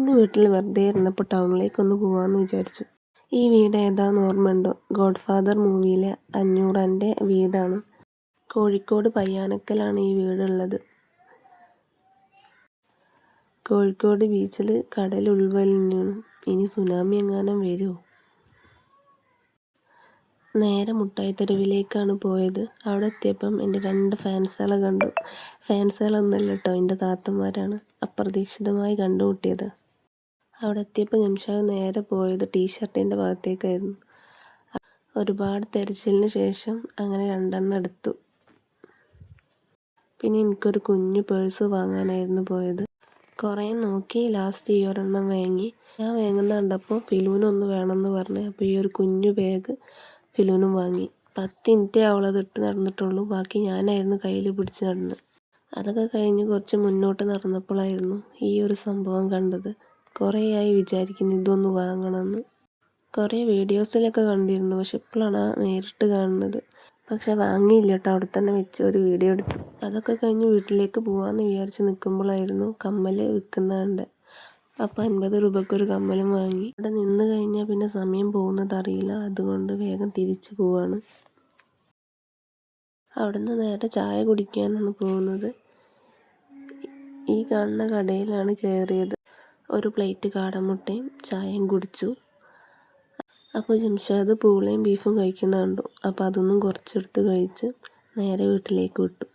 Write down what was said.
ഇന്ന് വീട്ടിൽ വെറുതെ ഇരുന്നപ്പോൾ ടൗണിലേക്കൊന്ന് പോകാമെന്ന് വിചാരിച്ചു. ഈ വീട് ഏതാന്ന് ഓർമ്മയുണ്ടോ? ഗോഡ് ഫാദർ മൂവിയിലെ അഞ്ഞൂറാൻ്റെ വീടാണ്. കോഴിക്കോട് പയ്യാനക്കലാണ് ഈ വീടുള്ളത്. കോഴിക്കോട് ബീച്ചിൽ കടൽ ഉൾവലിഞ്ഞു. ഇനി സുനാമി എങ്ങാനും വരുമോ? നേരെ മുട്ടായി തെരുവിലേക്കാണ് പോയത്. അവിടെ എത്തിയപ്പം എൻ്റെ 2 ഫാൻസുകളെ കണ്ടു. ഫാൻസുകളൊന്നുമല്ല കേട്ടോ, എൻ്റെ താത്തമാരാണ്. അപ്രതീക്ഷിതമായി കണ്ടുമുട്ടിയത്. അവിടെ എത്തിയപ്പോൾ നിമിഷം നേരെ പോയത് ടീഷർട്ടിൻ്റെ ഭാഗത്തേക്കായിരുന്നു. ഒരുപാട് തെരച്ചിലിന് ശേഷം അങ്ങനെ 2 എടുത്തു. പിന്നെ എനിക്കൊരു കുഞ്ഞു പേഴ്സ് വാങ്ങാനായിരുന്നു പോയത്. കുറേ നോക്കി ലാസ്റ്റ് ഈ ഒരെണ്ണം വാങ്ങി. ഞാൻ വാങ്ങുന്ന കണ്ടപ്പോൾ ഫിലൂനൊന്ന് വേണമെന്ന് പറഞ്ഞു. അപ്പോൾ ഈ ഒരു കുഞ്ഞു ബാഗ് ഫിലൂനും വാങ്ങി. 10 മിനിറ്റേ അവളത് ഇട്ട് നടന്നിട്ടുള്ളൂ. ബാക്കി ഞാനായിരുന്നു കയ്യിൽ പിടിച്ച് നടന്നത്. അതൊക്കെ കഴിഞ്ഞ് കുറച്ച് മുന്നോട്ട് നടന്നപ്പോഴായിരുന്നു ഈ ഒരു സംഭവം കണ്ടത്. കുറേയായി വിചാരിക്കുന്നു ഇതൊന്ന് വാങ്ങണമെന്ന്. കുറേ വീഡിയോസിലൊക്കെ കണ്ടിരുന്നു, പക്ഷെ ഇപ്പോഴാണ് നേരിട്ട് കാണുന്നത്. പക്ഷെ വാങ്ങിയില്ല കേട്ടോ, അവിടെ തന്നെ വെച്ച് ഒരു വീഡിയോ എടുത്തു. അതൊക്കെ കഴിഞ്ഞ് വീട്ടിലേക്ക് പോകാമെന്ന് വിചാരിച്ച് നിൽക്കുമ്പോഴായിരുന്നു കമ്മൽ വിൽക്കുന്നുണ്ട്. അപ്പോൾ 50 രൂപയ്ക്കൊരു കമ്മലും വാങ്ങി. അവിടെ നിന്ന് കഴിഞ്ഞാൽ പിന്നെ സമയം പോകുന്നത് അറിയില്ല. അതുകൊണ്ട് വേഗം തിരിച്ചു പോവാണ്. അവിടെ നിന്ന് നേരെ ചായ കുടിക്കാനാണ് പോകുന്നത്. ഈ കാണുന്ന കടയിലാണ് കയറിയത്. ഒരു പ്ലേറ്റ് കാടമുട്ടയും ചായയും കുടിച്ചു. അപ്പോൾ ജംഷാദ് പൂളയും ബീഫും കഴിക്കുന്ന കണ്ടു. അപ്പോൾ അതൊന്നും കുറച്ചെടുത്ത് കഴിച്ച് നേരെ വീട്ടിലേക്ക് വിട്ടു.